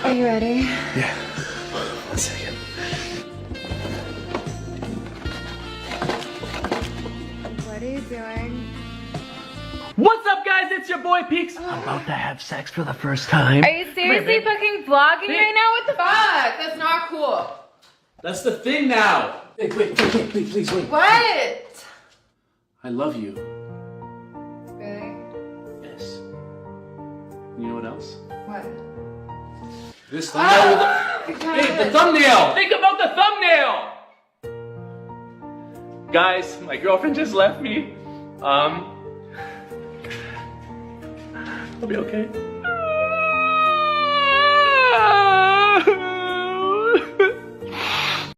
Are you ready? Yeah. 1 second. What are you doing? What's up, guys? It's your boy Peaks. I'm about to have sex for the first time. Are you seriously fucking vlogging right now? What the fuck? That's not cool. That's the thing now. Hey, wait, please wait. What? I love you. Really? Yes. You know what else? What? This thumbnail. Hey, the thumbnail. Think about the thumbnail. Guys, my girlfriend just left me. I'll be okay.